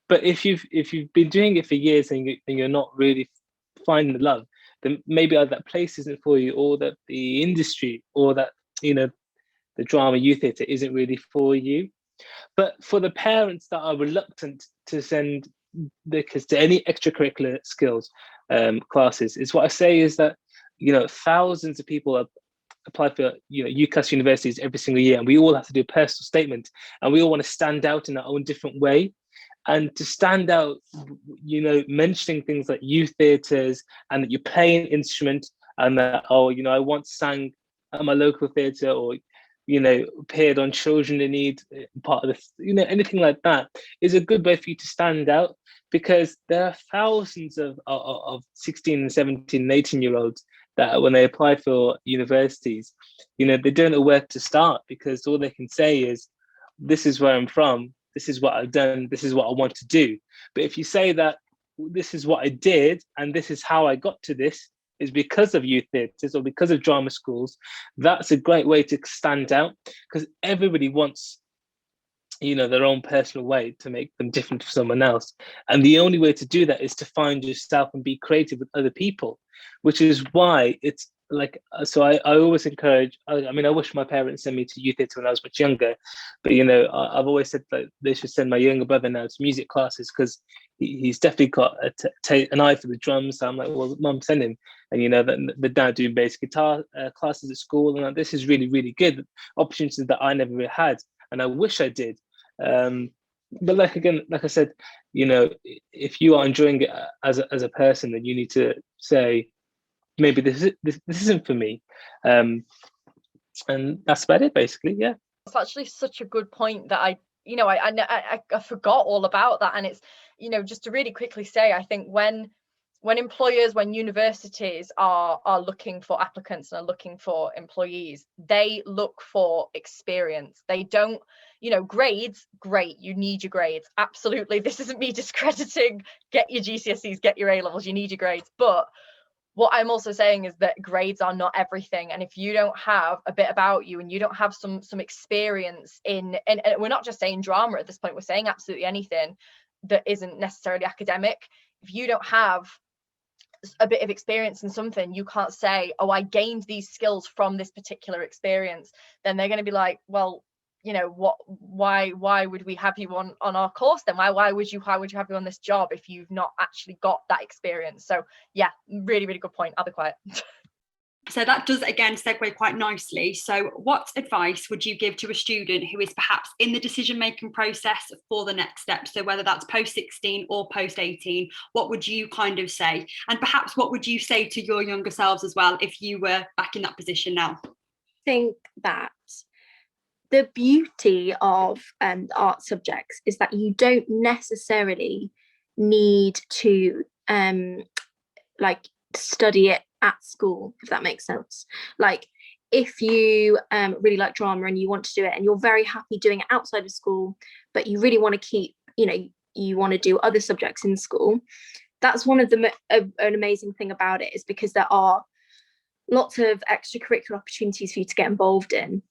But if you've been doing it for years and you're not really finding the love, then maybe that place isn't for you, or that the industry, or that, you know, the drama youth theatre isn't really for you. But for the parents that are reluctant to send their kids to any extracurricular skills classes, is what I say is that, you know, thousands of people apply for, you know, UCAS universities every single year, and we all have to do a personal statement, and we all want to stand out in our own different way. And to stand out, you know, mentioning things like youth theatres, and that you play an instrument, and that, oh, you know, I once sang at my local theatre, or, you know, appeared on Children in Need, part of this, you know, anything like that is a good way for you to stand out, because there are thousands of 16 and 17 and 18-year-olds that when they apply for universities, you know, they don't know where to start, because all they can say is, this is where I'm from, this is what I've done, this is what I want to do. But if you say that this is what I did and this is how I got to this is because of youth theatres or because of drama schools, that's a great way to stand out, because everybody wants, you know, their own personal way to make them different from someone else. And the only way to do that is to find yourself and be creative with other people, which is why it's like, so I always encourage, I mean, I wish my parents sent me to youth theatre when I was much younger, but, you know, I've always said that they should send my younger brother now to music classes, because he's definitely got an eye for the drums. So I'm like, well, mum, send him. And, you know, the dad doing bass guitar classes at school, and like, this is really, really good opportunities that I never really had, and I wish I did. But like I said, you know, if you are enjoying it as a person, then you need to say, maybe this isn't for me, and that's about it, basically. Yeah, it's actually such a good point that I forgot all about that. And it's, you know, just to really quickly say, I think when employers, when universities are looking for applicants and are looking for employees, they look for experience. They don't, you know, grades, great, you need your grades, absolutely, this isn't me discrediting, get your GCSEs, get your A-levels, you need your grades. But what I'm also saying is that grades are not everything. And if you don't have a bit about you and you don't have some experience in, and we're not just saying drama at this point, we're saying absolutely anything that isn't necessarily academic. If you don't have a bit of experience in something, you can't say, oh, I gained these skills from this particular experience. Then they're going to be like, well, you know, why would we have you on our course then? Why would you have you on this job if you've not actually got that experience? So yeah, really, really good point. I'll be quiet. So that does again segue quite nicely. So what advice would you give to a student who is perhaps in the decision-making process for the next step? So whether that's post 16 or post 18, what would you kind of say? And perhaps what would you say to your younger selves as well if you were back in that position now? I think that the beauty of art subjects is that you don't necessarily need to like study it at school, if that makes sense. Like if you really like drama and you want to do it and you're very happy doing it outside of school, but you really want to keep, you know, you want to do other subjects in school, that's one of the an amazing thing about it, is because there are lots of extracurricular opportunities for you to get involved in.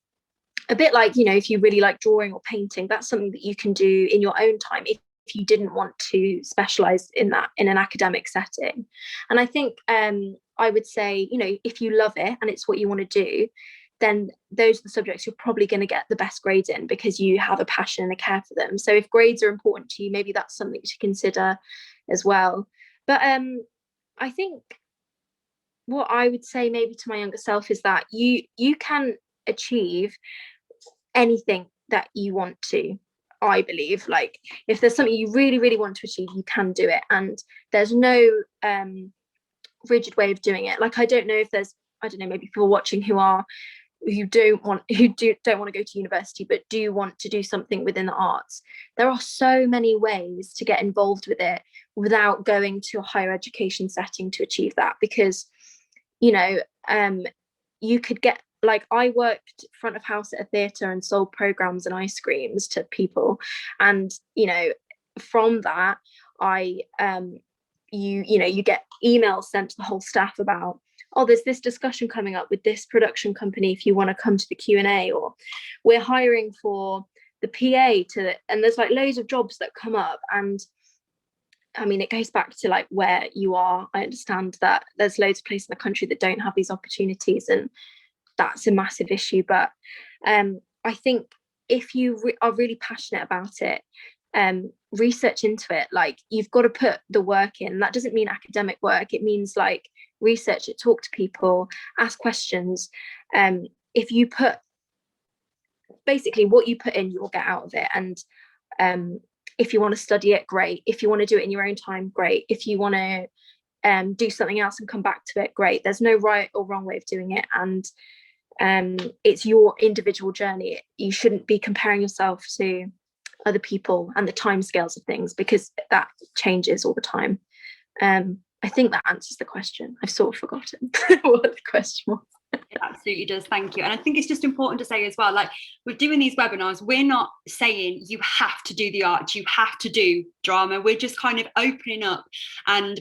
A bit like, you know, if you really like drawing or painting, that's something that you can do in your own time if you didn't want to specialize in that in an academic setting. And I think I would say, you know, if you love it and it's what you want to do, then those are the subjects you're probably going to get the best grades in, because you have a passion and a care for them. So if grades are important to you, maybe that's something to consider as well. But I think what I would say maybe to my younger self is that you can achieve anything that you want to. I believe, like, if there's something you really, really want to achieve, you can do it, and there's no rigid way of doing it. Like, I don't know if there's, I don't know, maybe people watching who don't want to go to university but do want to do something within the arts. There are so many ways to get involved with it without going to a higher education setting to achieve that, because you know, you could get, like, I worked front of house at a theatre and sold programs and ice creams to people, and you know, from that I you get emails sent to the whole staff about, oh, there's this discussion coming up with this production company if you want to come to the Q&A, or we're hiring for the PA to, and there's like loads of jobs that come up. And I mean, it goes back to like where you are. I understand that there's loads of places in the country that don't have these opportunities, and that's a massive issue. But I think if you are really passionate about it, research into it. Like, you've got to put the work in. That doesn't mean academic work. It means like research it, talk to people, ask questions. If you put, basically what you put in, you will get out of it. And if you want to study it, great. If you want to do it in your own time, great. If you want to do something else and come back to it, great. There's no right or wrong way of doing it, and it's your individual journey. You shouldn't be comparing yourself to other people and the timescales of things, because that changes all the time. I think that answers the question. I've sort of forgotten what the question was. It absolutely does, thank you. And I think it's just important to say as well, like, we're doing these webinars, we're not saying you have to do the art, you have to do drama. We're just kind of opening up and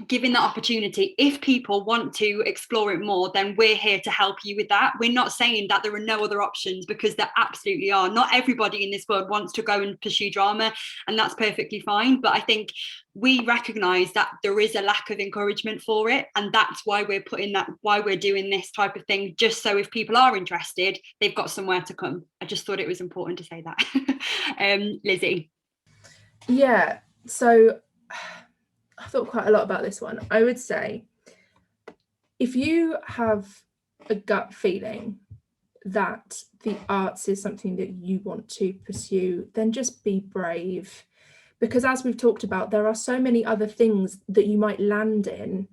giving that opportunity. If people want to explore it more, then we're here to help you with that. We're not saying that there are no other options, because there absolutely are. Not everybody in this world wants to go and pursue drama, and that's perfectly fine. But I think we recognize that there is a lack of encouragement for it, and that's why we're doing this type of thing, just so if people are interested, they've got somewhere to come. I just thought it was important to say that. Lizzie. Yeah, so I thought quite a lot about this one. I would say, if you have a gut feeling that the arts is something that you want to pursue, then just be brave. Because as we've talked about, there are so many other things that you might land in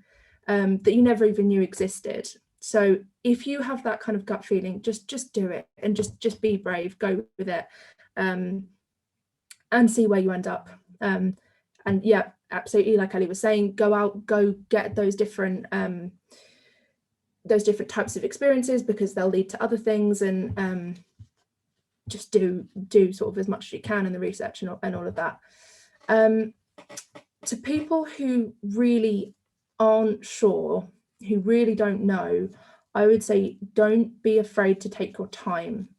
that you never even knew existed. So if you have that kind of gut feeling, just do it, and just be brave, go with it, and see where you end up. And yeah, absolutely, like Ellie was saying, go out, go get those different types of experiences, because they'll lead to other things, and just do sort of as much as you can in the research and all of that. To people who really aren't sure, who really don't know, I would say, don't be afraid to take your time.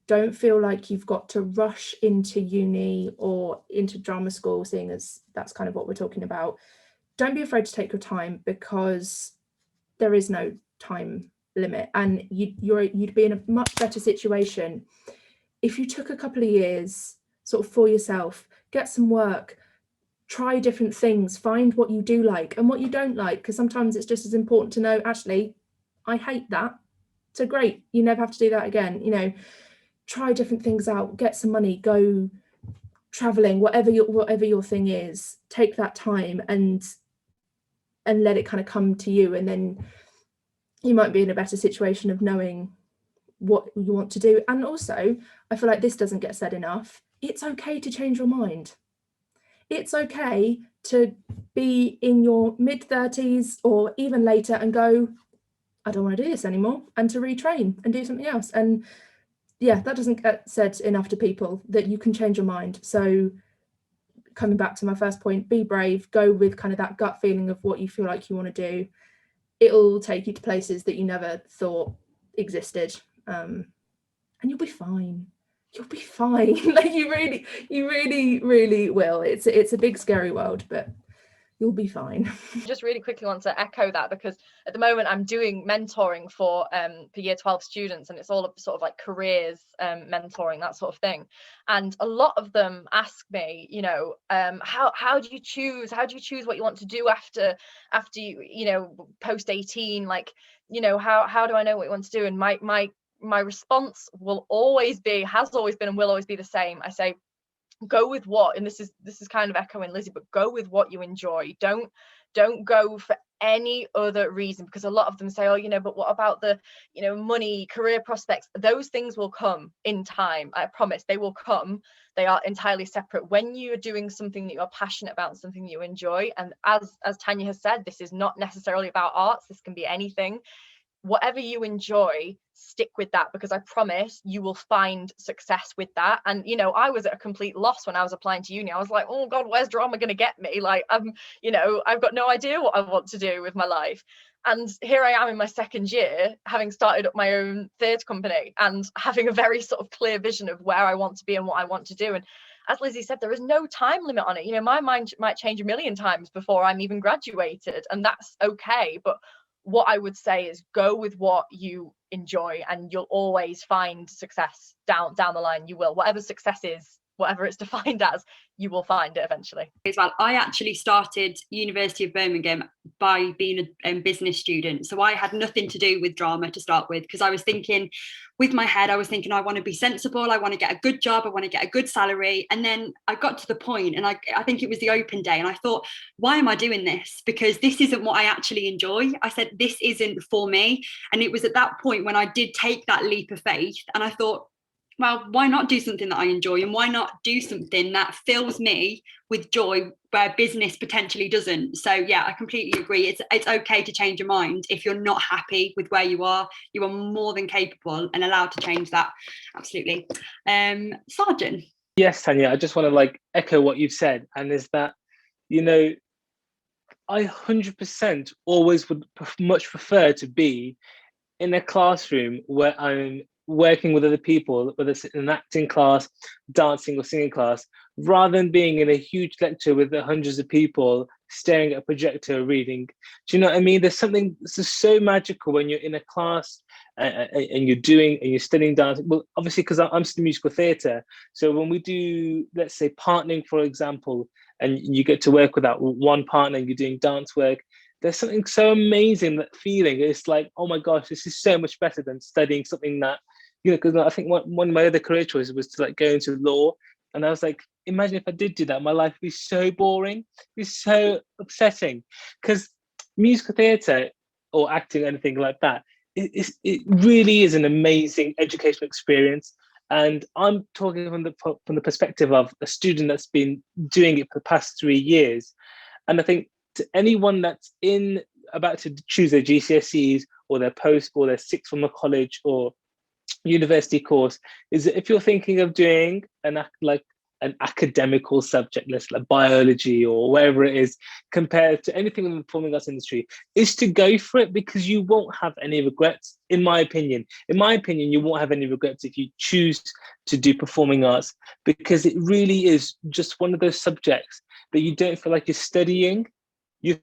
Don't feel like you've got to rush into uni or into drama school, seeing as that's kind of what we're talking about. Don't be afraid to take your time, because there is no time limit, and you'd be in a much better situation if you took a couple of years sort of for yourself, get some work, try different things, find what you do like and what you don't like, because sometimes it's just as important to know, actually, I hate that. So great, you never have to do that again. You know, try different things out, get some money, go traveling, whatever your thing is. Take that time and let it kind of come to you, and then you might be in a better situation of knowing what you want to do. And also, I feel like this doesn't get said enough, it's okay to change your mind. It's okay to be in your mid-30s or even later and go, I don't want to do this anymore, and to retrain and do something else. And yeah, that doesn't get said enough to people, that you can change your mind. So coming back to my first point, be brave, go with kind of that gut feeling of what you feel like you want to do. It'll take you to places that you never thought existed, and you'll be fine. You'll be fine. Like you really will. It's a big scary world, but you'll be fine. Just really quickly want to echo that, because at the moment I'm doing mentoring for year 12 students, and it's all of sort of like careers mentoring, that sort of thing. And a lot of them ask me, you know, how do you choose what you want to do after you know, post 18, like, you know, how do I know what you want to do? And my response will always be, has always been and will always be the same. I say, go with what, and this is kind of echoing Lizzie, but go with what you enjoy. Don't go for any other reason, because a lot of them say, oh, you know, but what about the, you know, money, career prospects? Those things will come in time, I promise. They will come. They are entirely separate. When you're doing something that you're passionate about, something you enjoy, and as Tanya has said, this is not necessarily about arts, this can be anything. Whatever you enjoy, stick with that, because I promise you will find success with that. And, you know, I was at a complete loss when I was applying to uni. I was like, oh God, where's drama going to get me? Like, you know, I've got no idea what I want to do with my life. And here I am in my second year, having started up my own theatre company and having a very sort of clear vision of where I want to be and what I want to do. And as Lizzie said, there is no time limit on it. You know, my mind might change a million times before I'm even graduated, and that's okay. But what I would say is go with what you enjoy, and you'll always find success down the line. You will, whatever success is, whatever it's defined as, you will find it eventually. As well, I actually started University of Birmingham by being a business student, so I had nothing to do with drama to start with, because I was thinking, with my head, I was thinking, I want to be sensible, I want to get a good job, I want to get a good salary. And then I got to the point, and I think it was the open day, and I thought, why am I doing this? Because this isn't what I actually enjoy. I said, this isn't for me. And it was at that point when I did take that leap of faith, and I thought, well, why not do something that I enjoy, and why not do something that fills me with joy where business potentially doesn't? So yeah, I completely agree. It's okay to change your mind. If you're not happy with where you are more than capable and allowed to change that. Absolutely. Sergeant. Yes, Tanya, I just want to like echo what you've said, and is that, you know, I 100% always would much prefer to be in a classroom where I'm working with other people, whether it's in an acting class, dancing or singing class, rather than being in a huge lecture with hundreds of people staring at a projector reading. Do you know what I mean? There's something so magical when you're in a class and you're studying dance. Well, obviously, because I'm studying musical theatre, so when we do, let's say, partnering, for example, and you get to work with that one partner and you're doing dance work, there's something so amazing, that feeling. It's like, oh my gosh, this is so much better than studying something that, you know, because I think one of my other career choices was to like go into law. And I was like, imagine if I did do that, my life would be so boring, it'd be so upsetting. Because musical theatre or acting, anything like that, it really is an amazing educational experience. And I'm talking from the perspective of a student that's been doing it for the past 3 years. And I think to anyone that's about to choose their GCSEs or their post or their sixth form of college or university course, is that if you're thinking of doing an academical subject, let's like biology or wherever it is, compared to anything in the performing arts industry, is to go for it, because you won't have any regrets. In my opinion, you won't have any regrets if you choose to do performing arts, because it really is just one of those subjects that you don't feel like you're studying. You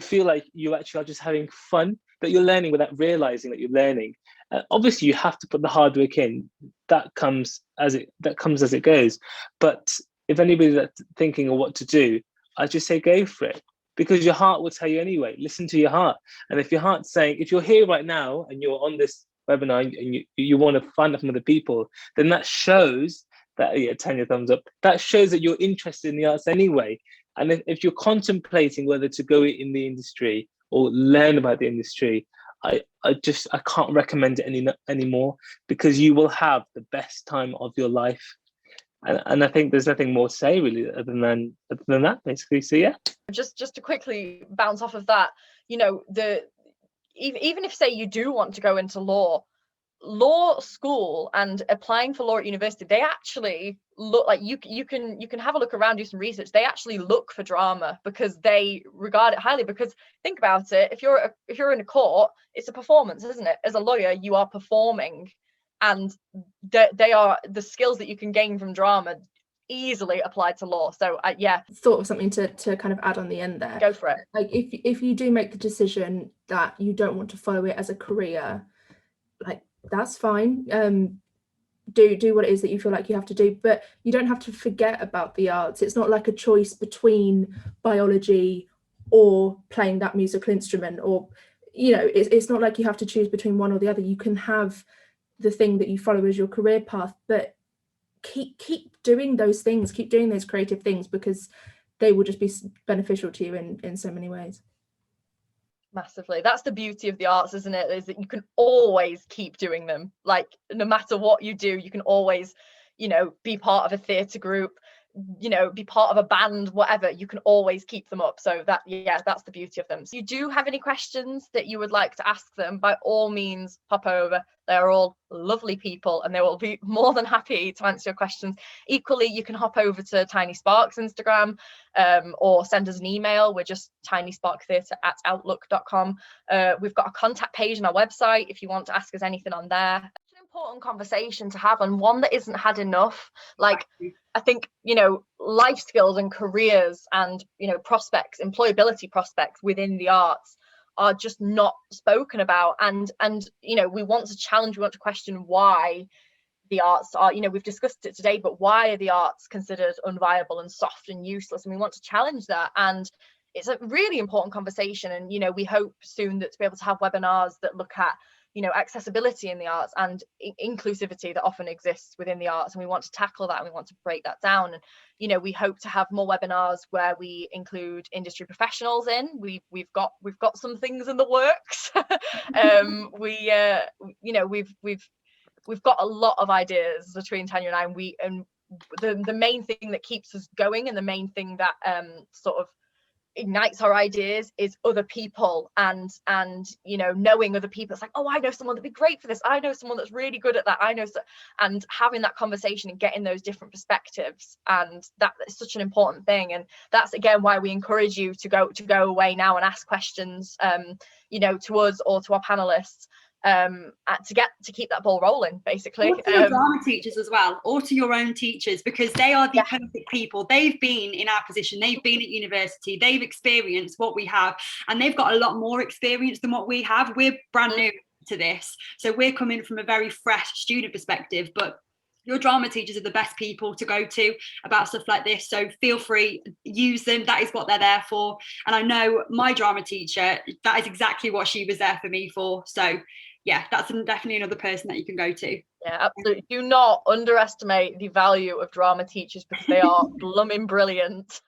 feel like you actually are just having fun, that you're learning without realizing that you're learning. Obviously, you have to put the hard work in. That comes as it goes. But if anybody's thinking of what to do, I just say go for it, because your heart will tell you anyway. Listen to your heart. And if your heart's saying, if you're here right now and you're on this webinar and you want to find out from other people, then that shows that, yeah, Tanya, thumbs up. That shows that you're interested in the arts anyway. And if you're contemplating whether to go in the industry or learn about the industry, I can't recommend it anymore, because you will have the best time of your life. And I think there's nothing more to say really other than that, basically. So yeah. Just to quickly bounce off of that, you know, even if say you do want to go into law school and applying for law at university, they actually look like, you can have a look around, do some research. They actually look for drama because they regard it highly. Because think about it, if you're in a court, it's a performance, isn't it? As a lawyer, you are performing, and they are the skills that you can gain from drama easily applied to law. So yeah, Thought of something to kind of add on the end there. go for it. Like if you do make the decision that you don't want to follow it as a career, like that's fine. Do what it is that you feel like you have to do, but you don't have to forget about the arts. It's not like a choice between biology or playing that musical instrument, or it's not like you have to choose between one or the other. You can have the thing that you follow as your career path, but keep doing those things, keep doing those creative things, because they will just be beneficial to you in so many ways. Massively. That's the beauty of the arts, isn't it? Is that you can always keep doing them. Like no matter what you do, you can always, be part of a theatre group, be part of a band, whatever. You can always keep them up. So that's the beauty of them. So if you do have any questions that you would like to ask them, by all means pop over. They're all lovely people and they will be more than happy to answer your questions. Equally, you can hop over to Tiny Sparks Instagram, or send us an email. We're just tinysparktheatre@outlook.com. We've got a contact page on our website if you want to ask us anything on there. It's an important conversation to have, and one that isn't had enough. Like I think life skills and careers and prospects, employability prospects within the arts are just not spoken about, and we want to challenge, we want to question why the arts are, we've discussed it today, but why are the arts considered unviable and soft and useless? And we want to challenge that, and it's a really important conversation. And we hope soon that to be able to have webinars that look at accessibility in the arts and inclusivity that often exists within the arts, and we want to tackle that and we want to break that down. And we hope to have more webinars where we include industry professionals in. We've got some things in the works. We've got a lot of ideas between Tanya and I, and the main thing that keeps us going, and the main thing that sort of ignites our ideas, is other people, and knowing other people. It's like, oh, I know someone that'd be great for this, I know someone that's really good at that, and having that conversation and getting those different perspectives, and that is such an important thing. And that's again why we encourage you to go away now and ask questions to us or to our panelists, to keep that ball rolling, basically. Or to your drama teachers as well, or to your own teachers, because they are the perfect people. They've been in our position, they've been at university, they've experienced what we have, and they've got a lot more experience than what we have. We're brand new to this, so we're coming from a very fresh student perspective, but your drama teachers are the best people to go to about stuff like this. So feel free, use them. That is what they're there for. And I know my drama teacher, that is exactly what she was there for me for. So yeah, that's definitely another person that you can go to. Yeah, absolutely. Do not underestimate the value of drama teachers, because they are blooming brilliant.